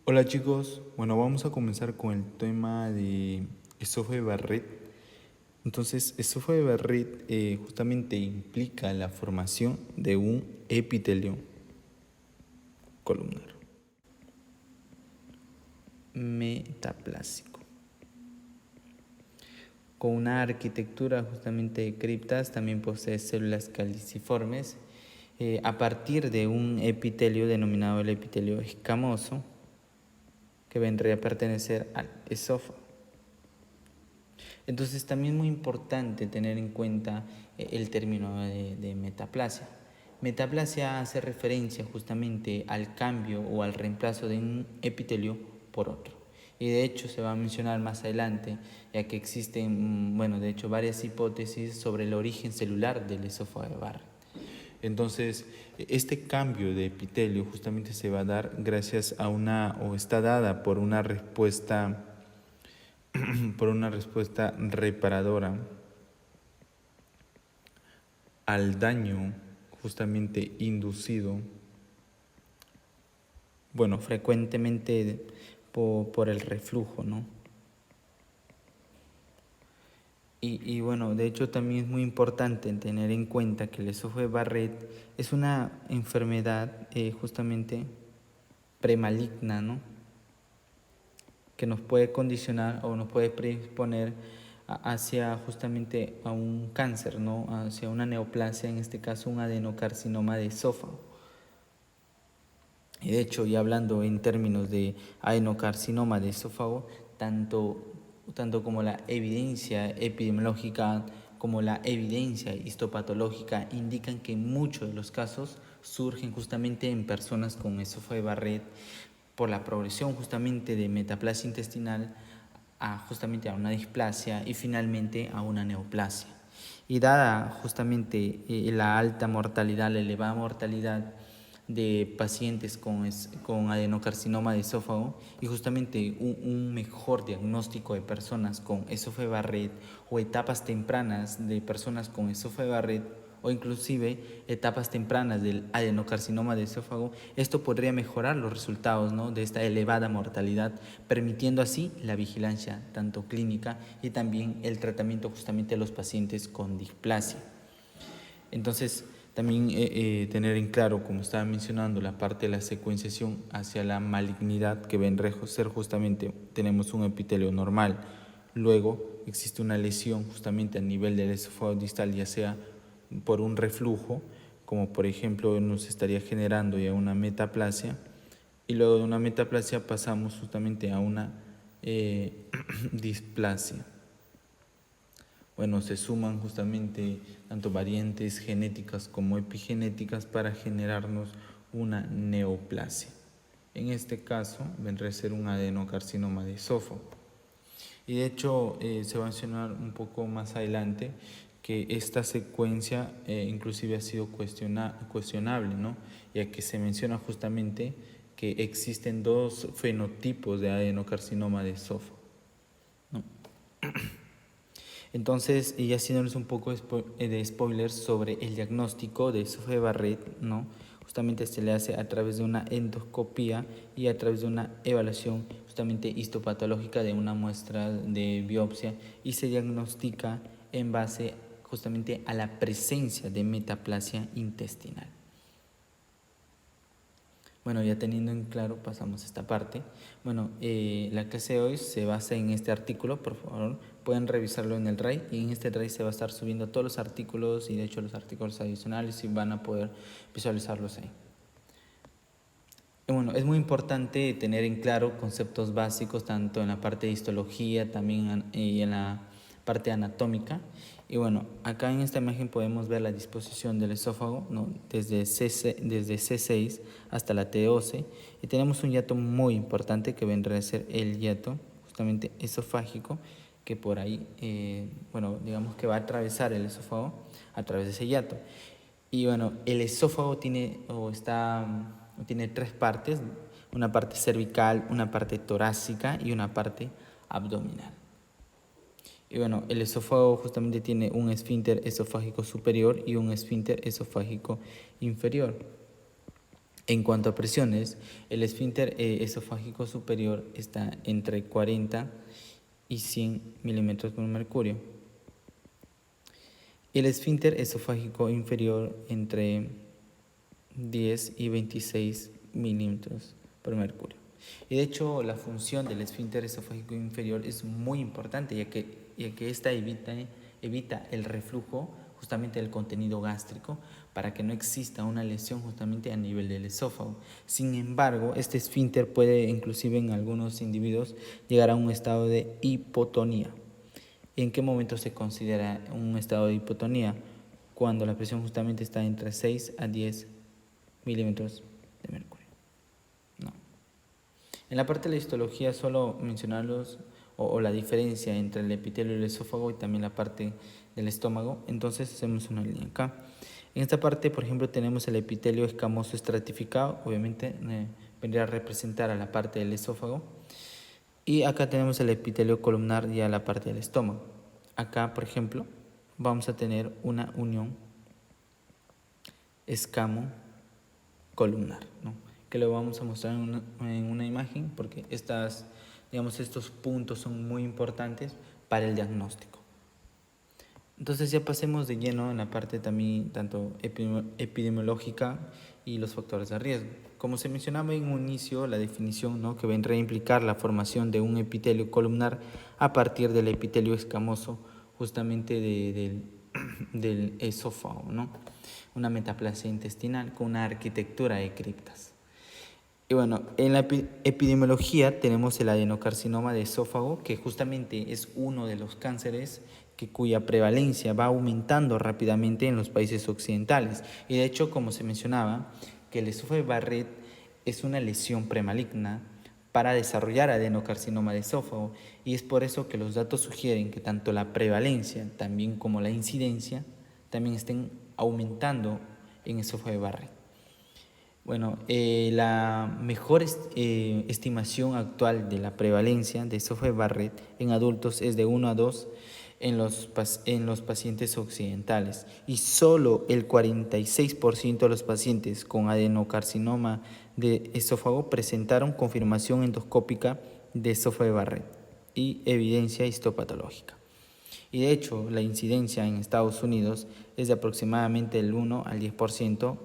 Hola chicos, bueno, vamos a comenzar con el tema de esófago de Barrett. Entonces, esófago de Barrett justamente implica la formación de un epitelio columnar metaplásico con una arquitectura justamente de criptas. También posee células caliciformes a partir de un epitelio denominado el epitelio escamoso, que vendría a pertenecer al esófago. Entonces también es muy importante tener en cuenta el término de metaplasia. Metaplasia hace referencia justamente al cambio o al reemplazo de un epitelio por otro. Y de hecho se va a mencionar más adelante, ya que existen, de hecho, varias hipótesis sobre el origen celular del esófago de Barrett. Entonces, este cambio de epitelio justamente se va a dar gracias a o está dada por una respuesta reparadora al daño justamente inducido, frecuentemente por el reflujo, ¿no? Y bueno, de hecho también es muy importante tener en cuenta que el esófago de Barrett es una enfermedad justamente premaligna, ¿no? Que nos puede condicionar o nos puede predisponer hacia justamente a un cáncer, ¿no? Hacia una neoplasia, en este caso un adenocarcinoma de esófago. Y de hecho, ya hablando en términos de adenocarcinoma de esófago, tanto como la evidencia epidemiológica como la evidencia histopatológica indican que muchos de los casos surgen justamente en personas con esófago de Barrett por la progresión justamente de metaplasia intestinal justamente a una displasia y finalmente a una neoplasia. Y dada justamente la alta mortalidad, la elevada mortalidad de pacientes con adenocarcinoma de esófago y justamente un mejor diagnóstico de personas con esófago de Barrett o etapas tempranas de personas con esófago de Barrett o inclusive etapas tempranas del adenocarcinoma de esófago, esto podría mejorar los resultados, ¿no?, de esta elevada mortalidad, permitiendo así la vigilancia tanto clínica y también el tratamiento justamente de los pacientes con displasia. Entonces, también tener en claro, como estaba mencionando, la parte de la secuenciación hacia la malignidad, que vendrá a ser justamente, tenemos un epitelio normal, luego existe una lesión justamente a nivel del esófago distal, ya sea por un reflujo, como por ejemplo nos estaría generando ya una metaplasia, y luego de una metaplasia pasamos justamente a una displasia. Se suman justamente tanto variantes genéticas como epigenéticas para generarnos una neoplasia. En este caso vendrá a ser un adenocarcinoma de esófago. Y de hecho se va a mencionar un poco más adelante que esta secuencia inclusive ha sido cuestionable, ¿no?, ya que se menciona justamente que existen dos fenotipos de adenocarcinoma de esófago, ¿no? Entonces, y haciéndoles un poco de spoilers sobre el diagnóstico de esófago de Barrett, ¿no?, justamente se le hace a través de una endoscopía y a través de una evaluación justamente histopatológica de una muestra de biopsia y se diagnostica en base justamente a la presencia de metaplasia intestinal. Bueno, ya teniendo en claro, pasamos a esta parte. La clase de hoy se basa en este artículo, por favor, pueden revisarlo en el Drive, y en este Drive se va a estar subiendo todos los artículos y de hecho los artículos adicionales y van a poder visualizarlos ahí. Es muy importante tener en claro conceptos básicos tanto en la parte de histología también y en la parte anatómica. Y acá en esta imagen podemos ver la disposición del esófago, ¿no?, desde C6 hasta la T12, y tenemos un hiato muy importante que vendrá a ser el hiato justamente esofágico, que por ahí, digamos que va a atravesar el esófago a través de ese hiato. Y el esófago tiene tres partes, una parte cervical, una parte torácica y una parte abdominal. Y el esófago justamente tiene un esfínter esofágico superior y un esfínter esofágico inferior. En cuanto a presiones, el esfínter esofágico superior está entre 40 y 100 milímetros por mercurio. El esfínter esofágico inferior entre 10 y 26 milímetros por mercurio. Y de hecho, la función del esfínter esofágico inferior es muy importante, ya que esta evita el reflujo justamente del contenido gástrico para que no exista una lesión justamente a nivel del esófago. Sin embargo, este esfínter puede, inclusive en algunos individuos, llegar a un estado de hipotonía. ¿En qué momento se considera un estado de hipotonía? Cuando la presión justamente está entre 6 a 10 milímetros de mercurio. No. En la parte de la histología solo mencionarlos o la diferencia entre el epitelio del esófago y también la parte del estómago. Entonces hacemos una línea acá. En esta parte, por ejemplo, tenemos el epitelio escamoso estratificado, obviamente vendría a representar a la parte del esófago. Y acá tenemos el epitelio columnar y a la parte del estómago. Acá, por ejemplo, vamos a tener una unión escamo-columnar, ¿no? Que lo vamos a mostrar en una imagen porque estos puntos son muy importantes para el diagnóstico. Entonces ya pasemos de lleno en la parte también tanto epidemiológica y los factores de riesgo. Como se mencionaba en un inicio, la definición, ¿no?, que vendría a implicar la formación de un epitelio columnar a partir del epitelio escamoso justamente del esófago, ¿no? Una metaplasia intestinal con una arquitectura de criptas. Y bueno, en la epidemiología tenemos el adenocarcinoma de esófago, que justamente es uno de los cánceres cuya prevalencia va aumentando rápidamente en los países occidentales. Y de hecho, como se mencionaba, que el esófago de Barrett es una lesión premaligna para desarrollar adenocarcinoma de esófago, y es por eso que los datos sugieren que tanto la prevalencia también como la incidencia también estén aumentando en esófago de Barrett. Bueno, la mejor estimación actual de la prevalencia de esófago de Barrett en adultos es de 1 a 2 en los pacientes occidentales, y solo el 46% de los pacientes con adenocarcinoma de esófago presentaron confirmación endoscópica de esófago de Barrett y evidencia histopatológica. Y de hecho, la incidencia en Estados Unidos es de aproximadamente el 1 al 10%,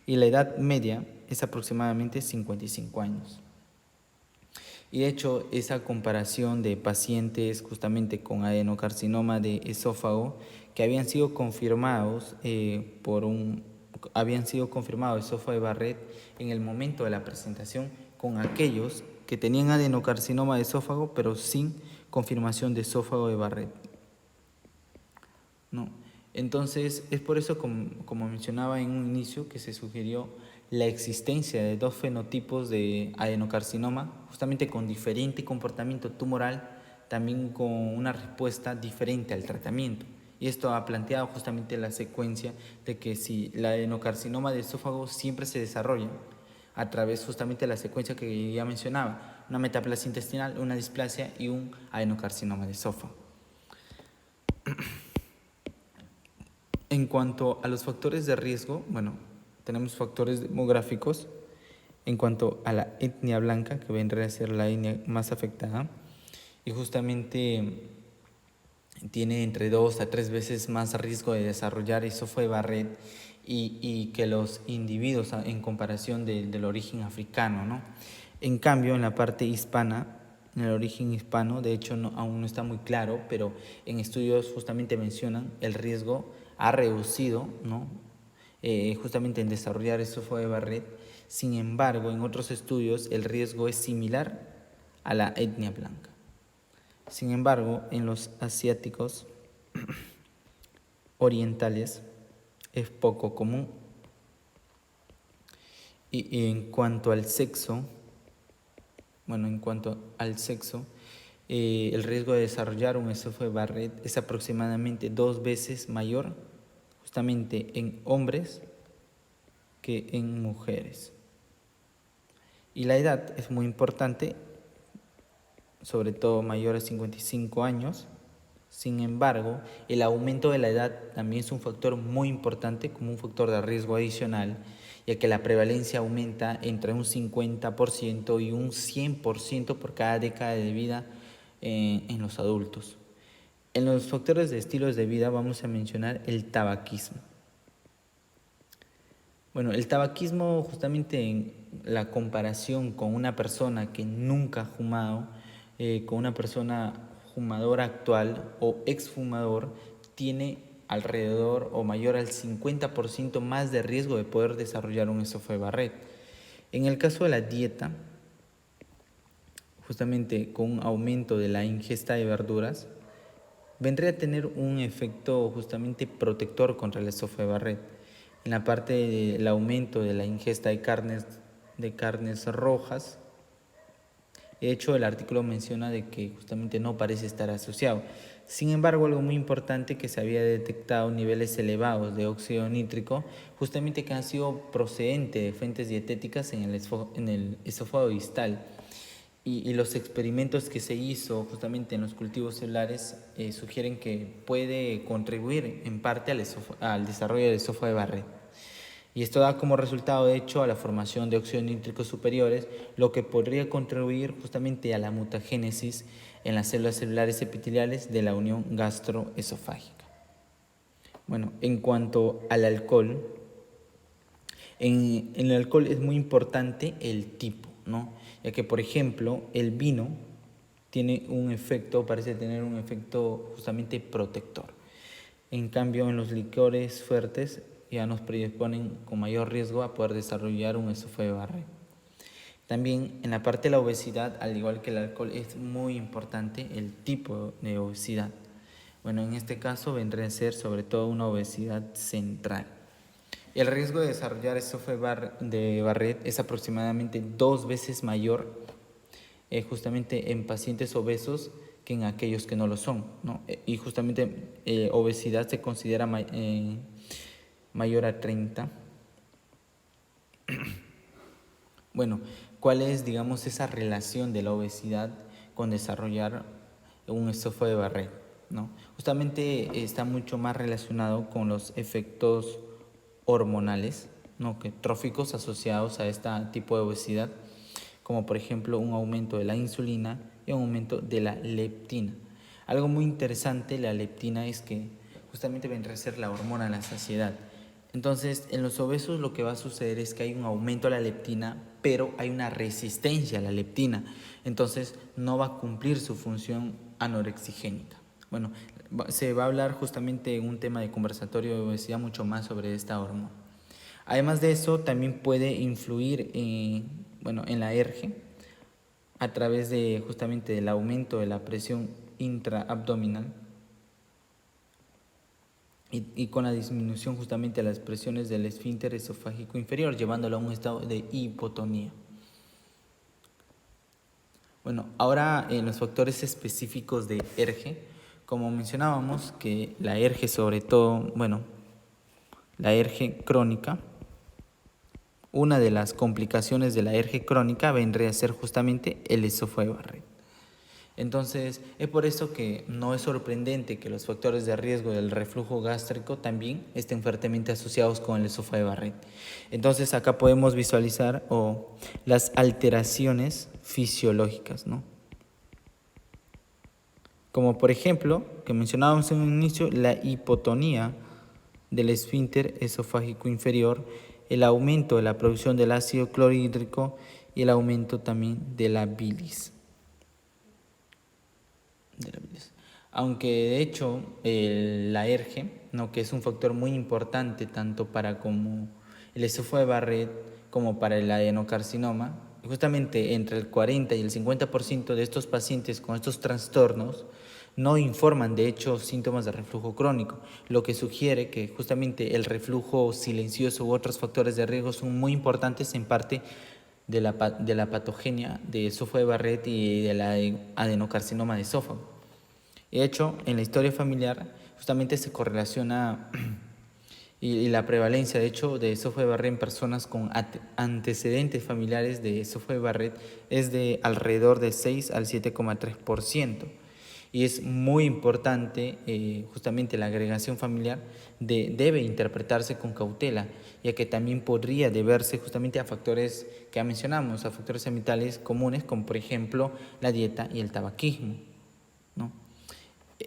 y la edad media es aproximadamente 55 años. Y de hecho, esa comparación de pacientes justamente con adenocarcinoma de esófago que habían sido confirmados esófago de Barrett en el momento de la presentación, con aquellos que tenían adenocarcinoma de esófago pero sin confirmación de esófago de Barrett, ¿no? Entonces, es por eso, como mencionaba en un inicio, que se sugirió la existencia de dos fenotipos de adenocarcinoma, justamente con diferente comportamiento tumoral, también con una respuesta diferente al tratamiento. Y esto ha planteado justamente la secuencia de que si el adenocarcinoma de esófago siempre se desarrolla a través justamente de la secuencia que ya mencionaba, una metaplasia intestinal, una displasia y un adenocarcinoma de esófago. En cuanto a los factores de riesgo, bueno, tenemos factores demográficos. En cuanto a la etnia blanca, que vendría a ser la etnia más afectada, y justamente tiene entre 2 a 3 veces más riesgo de desarrollar esófago de Barrett y que los individuos en comparación del origen africano, ¿no? En cambio, en la parte hispana, en el origen hispano, de hecho aún no está muy claro, pero en estudios justamente mencionan el riesgo ha reducido, ¿no?, justamente en desarrollar esófago de Barrett. Sin embargo, en otros estudios el riesgo es similar a la etnia blanca. Sin embargo, en los asiáticos orientales es poco común. Y en cuanto al sexo, el riesgo de desarrollar un esófago de Barrett es aproximadamente 2 veces mayor justamente en hombres que en mujeres. Y la edad es muy importante, sobre todo mayor a 55 años, Sin embargo, el aumento de la edad también es un factor muy importante como un factor de riesgo adicional, ya que la prevalencia aumenta entre un 50% y un 100% por cada década de vida en los adultos. En los factores de estilos de vida vamos a mencionar el tabaquismo. Bueno, el tabaquismo, justamente en la comparación con una persona que nunca ha fumado, con una persona fumadora actual o exfumador, tiene alrededor o mayor al 50% más de riesgo de poder desarrollar un esófago de Barrett. En el caso de la dieta, justamente con un aumento de la ingesta de verduras, vendría a tener un efecto justamente protector contra el esófago de Barrett. En la parte del aumento de la ingesta de carnes rojas, de hecho el artículo menciona de que justamente no parece estar asociado. Sin embargo, algo muy importante, que se había detectado niveles elevados de óxido nítrico, justamente que han sido procedentes de fuentes dietéticas en el esófago distal. Y los experimentos que se hizo justamente en los cultivos celulares sugieren que puede contribuir en parte al desarrollo del esófago de Barrett. Y esto da como resultado, de hecho, a la formación de óxidos nítricos superiores, lo que podría contribuir justamente a la mutagénesis en las células celulares epiteliales de la unión gastroesofágica. Bueno, en cuanto al alcohol, en el alcohol es muy importante el tipo, ¿no? Ya que, por ejemplo, el vino tiene un efecto, parece tener un efecto justamente protector. En cambio, en los licores fuertes ya nos predisponen con mayor riesgo a poder desarrollar un esófago de Barrett. También en la parte de la obesidad, al igual que el alcohol, es muy importante el tipo de obesidad. Bueno, en este caso vendría a ser sobre todo una obesidad central. El riesgo de desarrollar esófago de Barrett es aproximadamente 2 veces mayor justamente en pacientes obesos que en aquellos que no lo son, ¿no? Y justamente obesidad se considera mayor a 30. Bueno, ¿cuál es, digamos, esa relación de la obesidad con desarrollar un esófago de Barrett, ¿no? Justamente está mucho más relacionado con los efectos hormonales, ¿no?, que tróficos asociados a este tipo de obesidad, como por ejemplo un aumento de la insulina y un aumento de la leptina. Algo muy interesante, la leptina, es que justamente vendrá a ser la hormona de la saciedad. Entonces, en los obesos lo que va a suceder es que hay un aumento de la leptina, pero hay una resistencia a la leptina. Entonces, no va a cumplir su función anorexigénica. Bueno, se va a hablar justamente en un tema de conversatorio de obesidad mucho más sobre esta hormona. Además de eso, también puede influir en la ERGE a través de justamente del aumento de la presión intraabdominal y con la disminución justamente de las presiones del esfínter esofágico inferior, llevándolo a un estado de hipotonía. Bueno, ahora en los factores específicos de ERGE, como mencionábamos, que la ERGE sobre todo, la ERGE crónica, una de las complicaciones de la ERGE crónica vendría a ser justamente el esófago de Barrett. Entonces, es por eso que no es sorprendente que los factores de riesgo del reflujo gástrico también estén fuertemente asociados con el esófago de Barrett. Entonces, acá podemos visualizar las alteraciones fisiológicas, ¿no? Como por ejemplo, que mencionábamos en un inicio, la hipotonía del esfínter esofágico inferior, el aumento de la producción del ácido clorhídrico y el aumento también de la bilis. Aunque de hecho la ERGE, ¿no?, que es un factor muy importante tanto para como el esófago de Barrett como para el adenocarcinoma, justamente entre el 40 y el 50% de estos pacientes con estos trastornos no informan de hecho síntomas de reflujo crónico, lo que sugiere que justamente el reflujo silencioso u otros factores de riesgo son muy importantes en parte de la patogenia de esófago de Barrett y del adenocarcinoma de esófago. De hecho, en la historia familiar justamente se correlaciona y la prevalencia, de hecho, de esófago de Barrett en personas con antecedentes familiares de esófago de Barrett es de alrededor de 6 al 7,3%. Y es muy importante, justamente la agregación familiar debe interpretarse con cautela, ya que también podría deberse justamente a factores que ya mencionamos, a factores ambientales comunes, como por ejemplo la dieta y el tabaquismo, ¿no?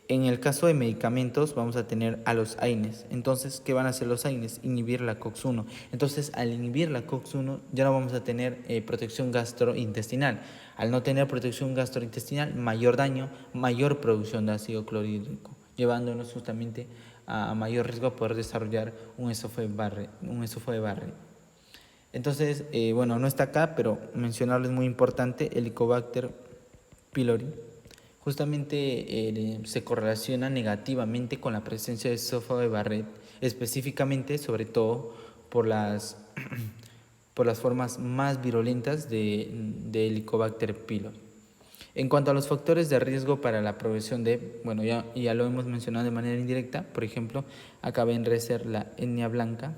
En el caso de medicamentos vamos a tener a los AINES. Entonces, ¿qué van a hacer los AINES? Inhibir la COX-1. Entonces, al inhibir la COX-1 ya no vamos a tener protección gastrointestinal. Al no tener protección gastrointestinal, mayor daño, mayor producción de ácido clorhídrico, llevándonos justamente a mayor riesgo a poder desarrollar un esófago de Barrett. Entonces, bueno, no está acá, pero mencionarlo es muy importante, Helicobacter pylori justamente se correlaciona negativamente con la presencia de esófago de Barrett, específicamente, sobre todo, por las, por las formas más virulentas de Helicobacter pylori. En cuanto a los factores de riesgo para la progresión de, bueno, ya lo hemos mencionado de manera indirecta, por ejemplo, acá vendría a ser la etnia blanca,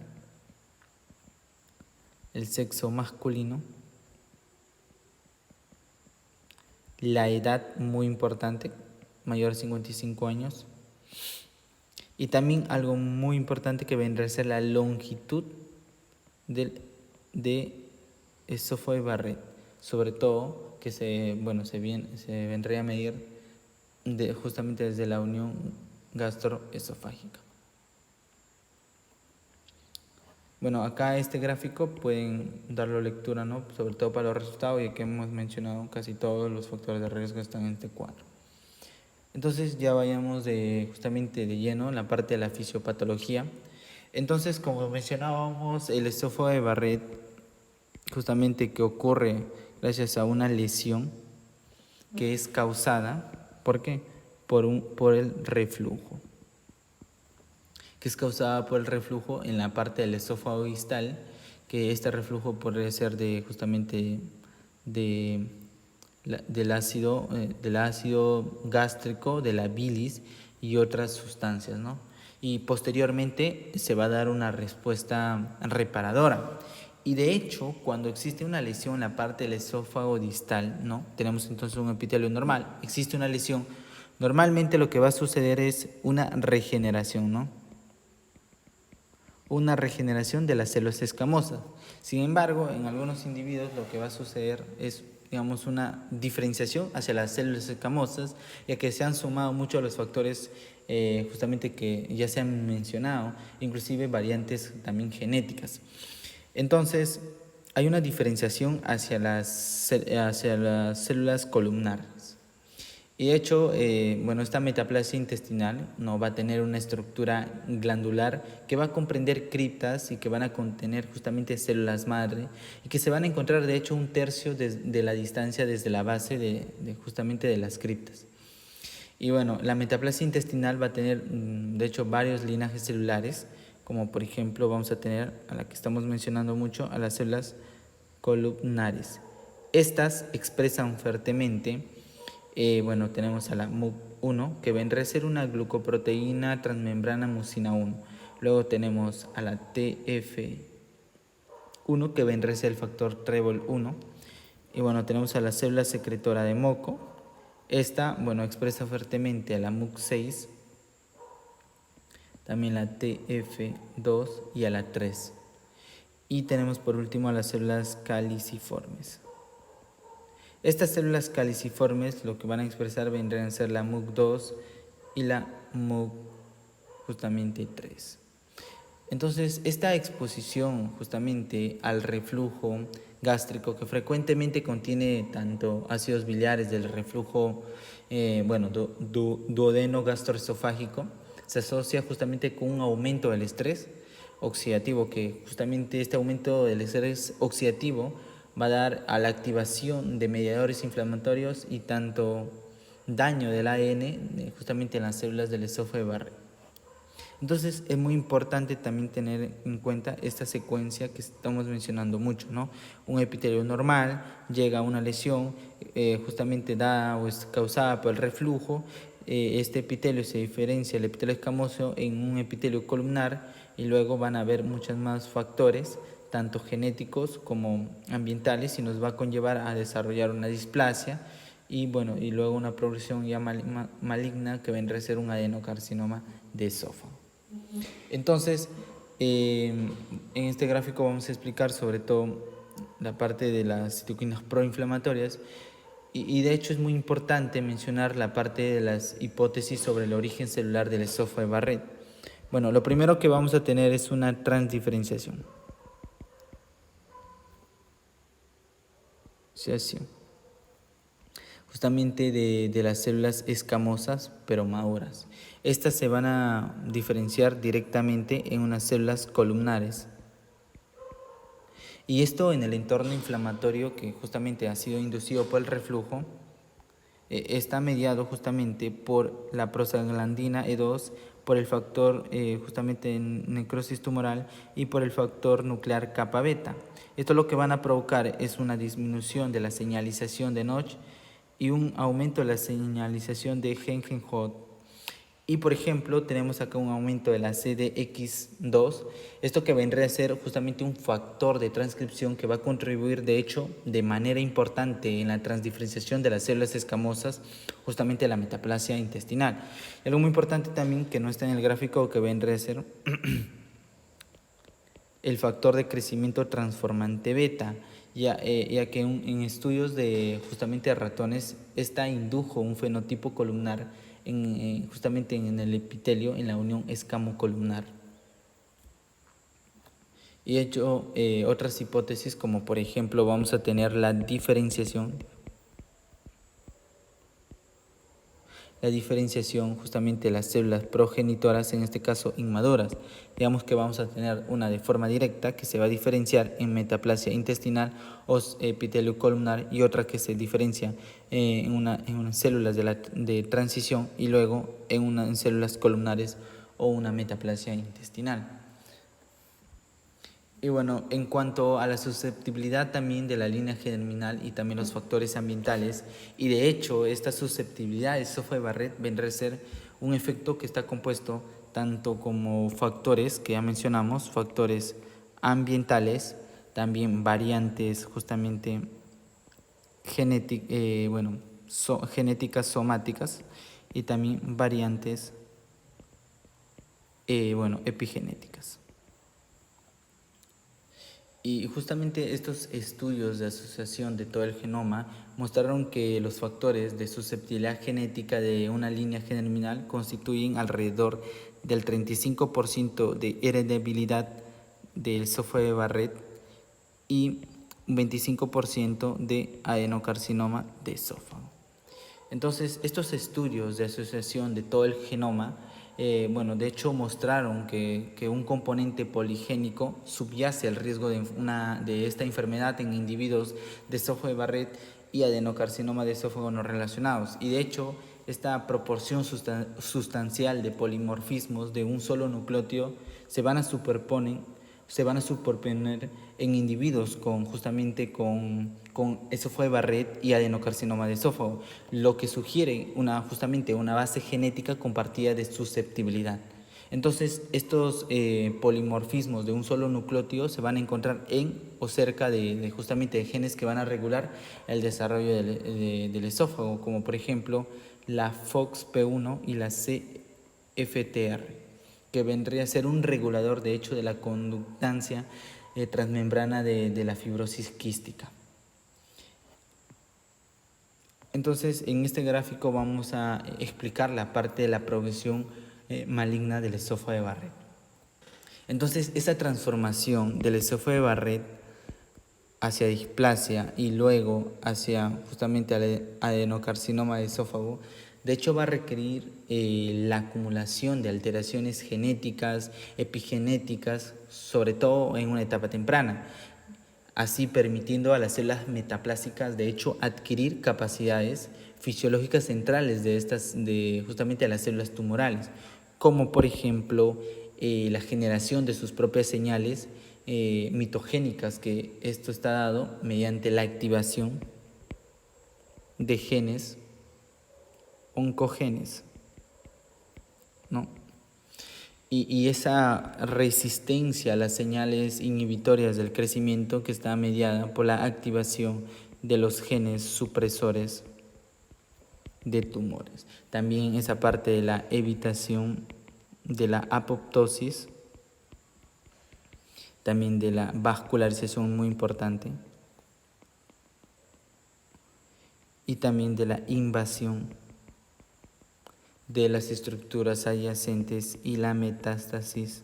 el sexo masculino, la edad muy importante, mayor de 55 años, y también algo muy importante que vendría a ser la longitud de esófago de Barrett, sobre todo que se vendría a medir justamente desde la unión gastroesofágica. Bueno, acá este gráfico pueden darlo lectura, ¿no? Sobre todo para los resultados, ya que hemos mencionado casi todos los factores de riesgo están en este cuadro. Entonces ya vayamos justamente de lleno en la parte de la fisiopatología. Entonces, como mencionábamos, el esófago de Barrett, justamente que ocurre gracias a una lesión que es causada, ¿por qué? Por el reflujo, que es causada por el reflujo en la parte del esófago distal, que este reflujo podría ser justamente del ácido gástrico, de la bilis y otras sustancias, ¿no? Y posteriormente se va a dar una respuesta reparadora. Y de hecho, cuando existe una lesión en la parte del esófago distal, ¿no? Tenemos entonces un epitelio normal, existe una lesión, normalmente lo que va a suceder es una regeneración, ¿no? Una regeneración de las células escamosas. Sin embargo, en algunos individuos lo que va a suceder es, digamos, una diferenciación hacia las células escamosas, ya que se han sumado mucho los factores justamente que ya se han mencionado, inclusive variantes también genéticas. Entonces, hay una diferenciación hacia las células columnares. Y de hecho, esta metaplasia intestinal no va a tener una estructura glandular que va a comprender criptas y que van a contener justamente células madre y que se van a encontrar de hecho un tercio de la distancia desde la base justamente de las criptas. Y bueno, la metaplasia intestinal va a tener de hecho varios linajes celulares, como por ejemplo vamos a tener a la que estamos mencionando mucho, a las células columnares. Estas expresan fuertemente tenemos a la MUC1, que vendrá a ser una glucoproteína transmembrana mucina 1. Luego tenemos a la TF1, que vendrá a ser el factor Trébol 1. Y bueno, tenemos a la célula secretora de moco. Esta, expresa fuertemente a la MUC6, también la TF2 y a la 3. Y tenemos por último a las células caliciformes. Estas células caliciformes lo que van a expresar vendrían a ser la MUC2 y la MUC justamente 3. Entonces, esta exposición justamente al reflujo gástrico, que frecuentemente contiene tanto ácidos biliares del reflujo duodeno gastroesofágico, se asocia justamente con un aumento del estrés oxidativo, que justamente este aumento del estrés oxidativo va a dar a la activación de mediadores inflamatorios y tanto daño del ADN justamente en las células del esófago de Barrett. Entonces es muy importante también tener en cuenta esta secuencia que estamos mencionando mucho, ¿no? Un epitelio normal llega a una lesión justamente dada o es causada por el reflujo. Este epitelio se diferencia del epitelio escamoso en un epitelio columnar y luego van a haber muchos más factores tanto genéticos como ambientales y nos va a conllevar a desarrollar una displasia y bueno, y luego una progresión ya maligna que vendrá a ser un adenocarcinoma de esófago. Entonces, en este gráfico vamos a explicar sobre todo la parte de las citoquinas proinflamatorias y de hecho es muy importante mencionar la parte de las hipótesis sobre el origen celular del esófago de Barrett. Bueno, lo primero que vamos a tener es una transdiferenciación. Justamente de las células escamosas pero maduras. Estas se van a diferenciar directamente en unas células columnares. Y esto en el entorno inflamatorio que justamente ha sido inducido por el reflujo, está mediado justamente por la prostaglandina E2, por el factor justamente necrosis tumoral y por el factor nuclear kappa beta. Esto lo que van a provocar es una disminución de la señalización de Notch y un aumento de la señalización de Hengenhot. Y por ejemplo, tenemos acá un aumento de la CDX2, esto que vendría a ser justamente un factor de transcripción que va a contribuir de hecho de manera importante en la transdiferenciación de las células escamosas, justamente a la metaplasia intestinal. Y algo muy importante también que no está en el gráfico, que vendría a ser el factor de crecimiento transformante beta, ya que en estudios de justamente ratones, esta indujo un fenotipo columnar justamente en el epitelio, en la unión escamo-columnar. Y he hecho otras hipótesis, como por ejemplo vamos a tener la diferenciación justamente de las células progenitoras, en este caso inmaduras. Digamos que vamos a tener una de forma directa que se va a diferenciar en metaplasia intestinal o epitelio columnar, y otra que se diferencia en unas células de transición y luego en células columnares o una metaplasia intestinal. Y bueno, en cuanto a la susceptibilidad también de la línea germinal y también los factores ambientales, y de hecho esta susceptibilidad de esófago de Barrett vendrá a ser un efecto que está compuesto tanto como factores que ya mencionamos, factores ambientales, también variantes justamente genéticas somáticas y también variantes epigenéticas. Y justamente estos estudios de asociación de todo el genoma mostraron que los factores de susceptibilidad genética de una línea germinal constituyen alrededor del 35% de heredabilidad del esófago de Barrett y un 25% de adenocarcinoma de esófago. Entonces, estos estudios de asociación de todo el genoma, de hecho mostraron que un componente poligénico subyace al riesgo de esta enfermedad en individuos de esófago de Barrett y adenocarcinoma de esófago no relacionados. Y de hecho, esta proporción sustancial de polimorfismos de un solo nucleótido se van a superponer en individuos justamente con esófago de Barrett y adenocarcinoma de esófago, lo que sugiere justamente una base genética compartida de susceptibilidad. Entonces, estos polimorfismos de un solo nucleótido se van a encontrar en o cerca justamente de genes que van a regular el desarrollo del esófago, como por ejemplo la FOXP1 y la CFTR, que vendría a ser un regulador de hecho de la conductancia transmembrana de la fibrosis quística. Entonces, en este gráfico vamos a explicar la parte de la progresión maligna del esófago de Barrett. Entonces, esa transformación del esófago de Barrett hacia displasia y luego hacia justamente adenocarcinoma de esófago, de hecho va a requerir la acumulación de alteraciones genéticas, epigenéticas, sobre todo en una etapa temprana, así permitiendo a las células metaplásicas de hecho adquirir capacidades fisiológicas centrales de justamente a las células tumorales, como por ejemplo la generación de sus propias señales mitogénicas, que esto está dado mediante la activación de genes oncogenes, ¿no? Y esa resistencia a las señales inhibitorias del crecimiento que está mediada por la activación de los genes supresores de tumores. También esa parte de la evitación de la apoptosis, también de la vascularización muy importante, y también de la invasión de las estructuras adyacentes y la metástasis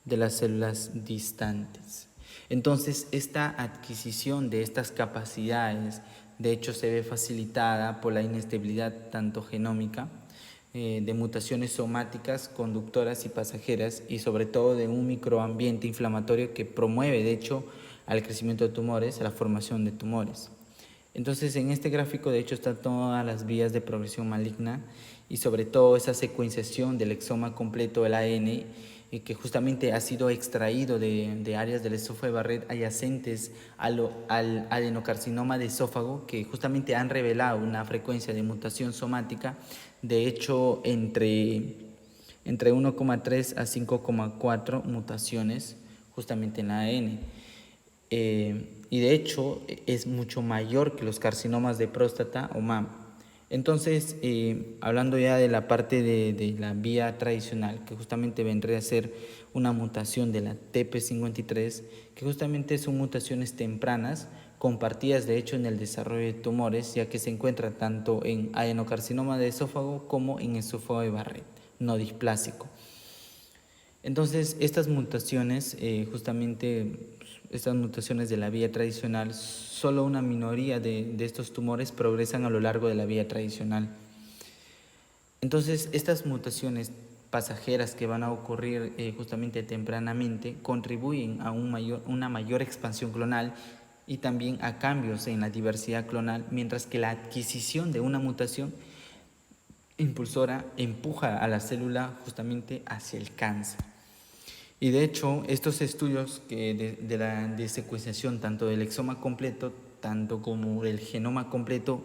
de las células distantes. Entonces, esta adquisición de estas capacidades, de hecho, se ve facilitada por la inestabilidad tanto genómica, de mutaciones somáticas, conductoras y pasajeras, y sobre todo de un microambiente inflamatorio que promueve, de hecho, al crecimiento de tumores, a la formación de tumores. Entonces, en este gráfico, de hecho, están todas las vías de progresión maligna y sobre todo esa secuenciación del exoma completo del ADN, que justamente ha sido extraído de áreas del esófago de Barrett adyacentes al adenocarcinoma de esófago, que justamente han revelado una frecuencia de mutación somática, de hecho, entre 1,3 a 5,4 mutaciones justamente en ADN. Y de hecho es mucho mayor que los carcinomas de próstata o mama. Entonces, hablando ya de la parte de la vía tradicional, que justamente vendría a ser una mutación de la TP53, que justamente son mutaciones tempranas, compartidas de hecho en el desarrollo de tumores, ya que se encuentra tanto en adenocarcinoma de esófago como en esófago de Barrett, no displásico. Entonces, estas mutaciones, estas mutaciones de la vía tradicional, solo una minoría de estos tumores progresan a lo largo de la vía tradicional. Entonces, estas mutaciones pasajeras que van a ocurrir justamente tempranamente contribuyen a una mayor expansión clonal y también a cambios en la diversidad clonal, mientras que la adquisición de una mutación impulsora empuja a la célula justamente hacia el cáncer. Y de hecho, estos estudios de secuenciación tanto del exoma completo, tanto como del genoma completo,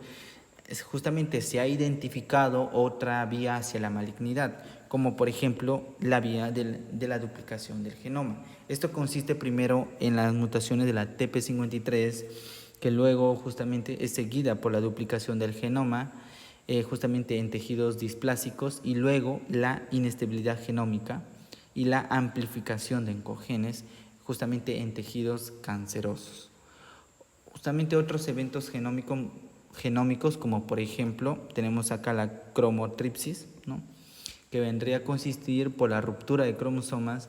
justamente se ha identificado otra vía hacia la malignidad, como por ejemplo la vía de la duplicación del genoma. Esto consiste primero en las mutaciones de la TP53, que luego justamente es seguida por la duplicación del genoma, justamente en tejidos displásicos, y luego la inestabilidad genómica y la amplificación de oncogenes justamente en tejidos cancerosos. Justamente otros eventos genómicos, como por ejemplo tenemos acá la cromotripsis, ¿no?, que vendría a consistir por la ruptura de cromosomas,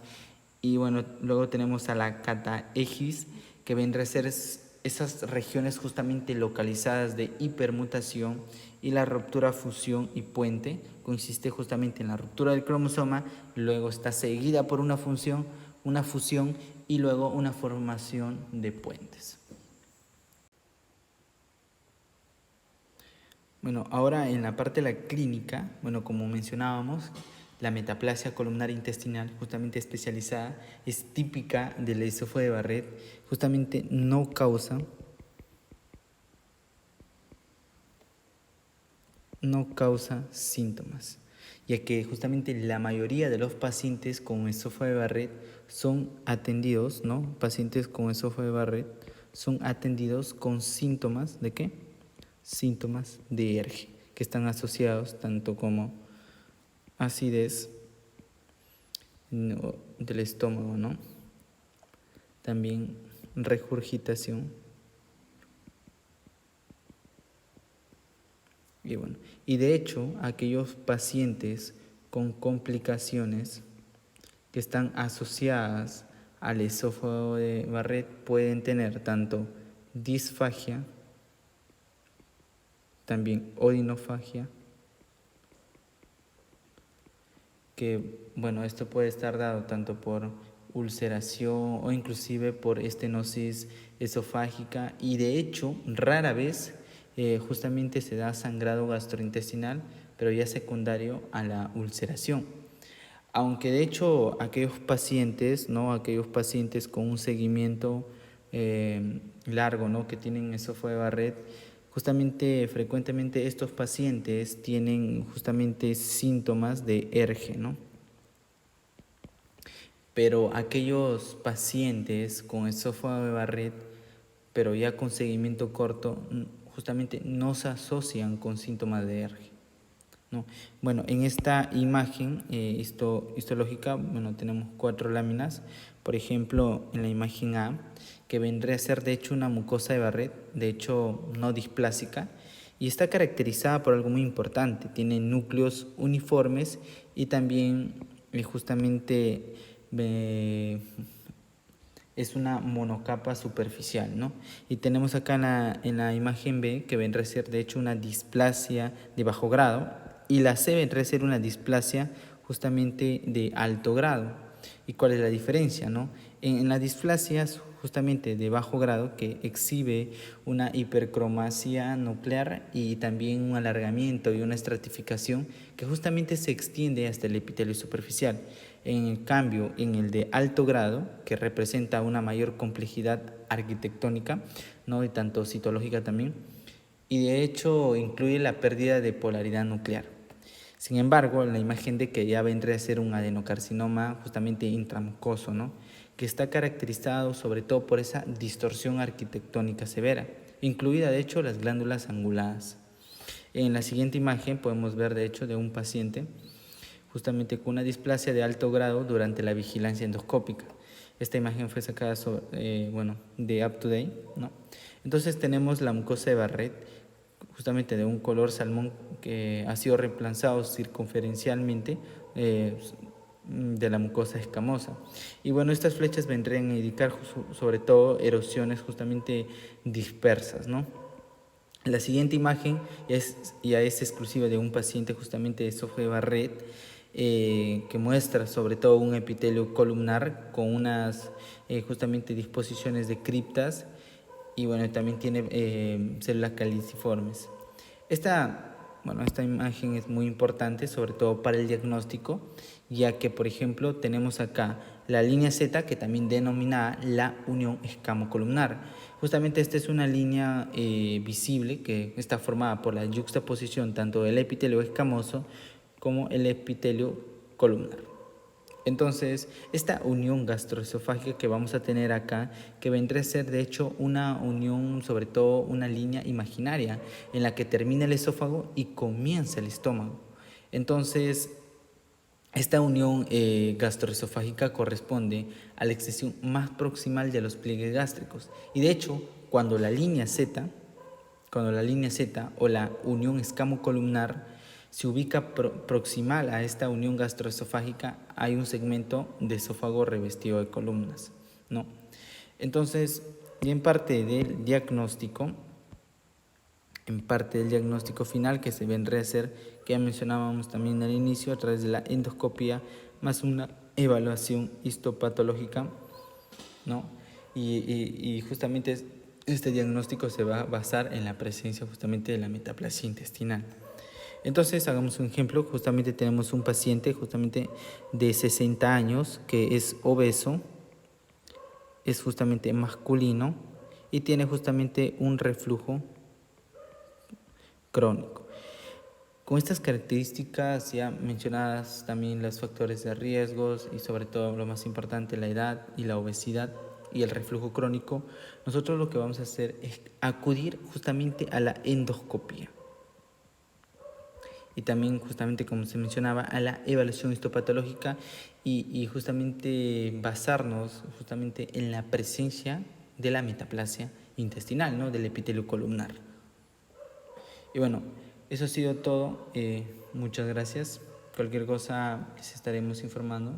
y bueno, luego tenemos a la cataegis, que vendría a ser esas regiones justamente localizadas de hipermutación, y la ruptura fusión y puente consiste justamente en la ruptura del cromosoma, luego está seguida por una fusión y luego una formación de puentes. Bueno, ahora en la parte de la clínica, bueno, como mencionábamos, la metaplasia columnar intestinal, justamente especializada, es típica del esófago de Barrett, justamente no causa síntomas, ya que justamente la mayoría de los pacientes con esófago de Barrett son atendidos, ¿no? Pacientes con esófago de Barrett son atendidos con síntomas ¿de qué? Síntomas de ERGE, que están asociados tanto como acidez del estómago, ¿no? También regurgitación. Y bueno, y de hecho, aquellos pacientes con complicaciones que están asociadas al esófago de Barrett pueden tener tanto disfagia, también odinofagia, que bueno, esto puede estar dado tanto por ulceración o inclusive por estenosis esofágica, y de hecho rara vez justamente se da sangrado gastrointestinal, pero ya secundario a la ulceración. Aunque de hecho aquellos pacientes, ¿no?, aquellos pacientes con un seguimiento largo, ¿no?, que tienen esófago de Barrett, justamente frecuentemente estos pacientes tienen justamente síntomas de ERGE, ¿no? Pero aquellos pacientes con esófago de Barrett, pero ya con seguimiento corto, justamente no se asocian con síntomas de alergia, ¿no? Bueno, en esta imagen histológica, bueno, tenemos 4 láminas. Por ejemplo, en la imagen A, que vendría a ser de hecho una mucosa de Barrett, de hecho no displásica, y está caracterizada por algo muy importante. Tiene núcleos uniformes y también justamente es una monocapa superficial, ¿no? Y tenemos acá en la imagen B que vendrá a ser de hecho una displasia de bajo grado, y la C vendrá a ser una displasia justamente de alto grado. ¿Y cuál es la diferencia, no? En las displasias justamente de bajo grado, que exhibe una hipercromasia nuclear y también un alargamiento y una estratificación que justamente se extiende hasta el epitelio superficial. En cambio, en el de alto grado, que representa una mayor complejidad arquitectónica, ¿no? Y tanto citológica también, y de hecho incluye la pérdida de polaridad nuclear. Sin embargo, en la imagen de que ya vendría a ser un adenocarcinoma justamente intramucoso, ¿no? Que está caracterizado sobre todo por esa distorsión arquitectónica severa, incluida de hecho las glándulas anguladas. En la siguiente imagen podemos ver de hecho de un paciente justamente con una displasia de alto grado durante la vigilancia endoscópica. Esta imagen fue sacada de UpToDate, ¿no? Entonces tenemos la mucosa de Barrett, justamente de un color salmón, que ha sido reemplazado circunferencialmente de la mucosa escamosa. Y bueno, estas flechas vendrían a indicar sobre todo erosiones justamente dispersas, ¿no? La siguiente imagen ya es exclusiva de un paciente justamente de esofágico de Barrett, que muestra sobre todo un epitelio columnar con unas justamente disposiciones de criptas, y bueno, también tiene células caliciformes. Esta imagen es muy importante, sobre todo para el diagnóstico, ya que, por ejemplo, tenemos acá la línea Z, que también denomina la unión escamocolumnar. Justamente esta es una línea visible que está formada por la yuxtaposición tanto del epitelio escamoso como el epitelio columnar. Entonces, esta unión gastroesofágica que vamos a tener acá, que vendrá a ser de hecho una unión, sobre todo una línea imaginaria, en la que termina el esófago y comienza el estómago. Entonces, esta unión gastroesofágica corresponde a la extensión más proximal de los pliegues gástricos. Y de hecho, cuando la línea Z o la unión escamocolumnar se ubica proximal a esta unión gastroesofágica, hay un segmento de esófago revestido de columnas, ¿no? Entonces, y en parte del diagnóstico final, que se vendría a hacer, que ya mencionábamos también al inicio, a través de la endoscopía más una evaluación histopatológica, ¿no? Y justamente este diagnóstico se va a basar en la presencia justamente de la metaplasia intestinal. Entonces, hagamos un ejemplo. Justamente tenemos un paciente justamente de 60 años que es obeso, es justamente masculino y tiene justamente un reflujo crónico. Con estas características ya mencionadas, también los factores de riesgos y sobre todo lo más importante, la edad y la obesidad y el reflujo crónico, nosotros lo que vamos a hacer es acudir justamente a la endoscopía. Y también justamente, como se mencionaba, a la evaluación histopatológica y justamente basarnos justamente en la presencia de la metaplasia intestinal, ¿no? Del epitelio columnar. Y bueno, eso ha sido todo. Muchas gracias. Cualquier cosa les estaremos informando.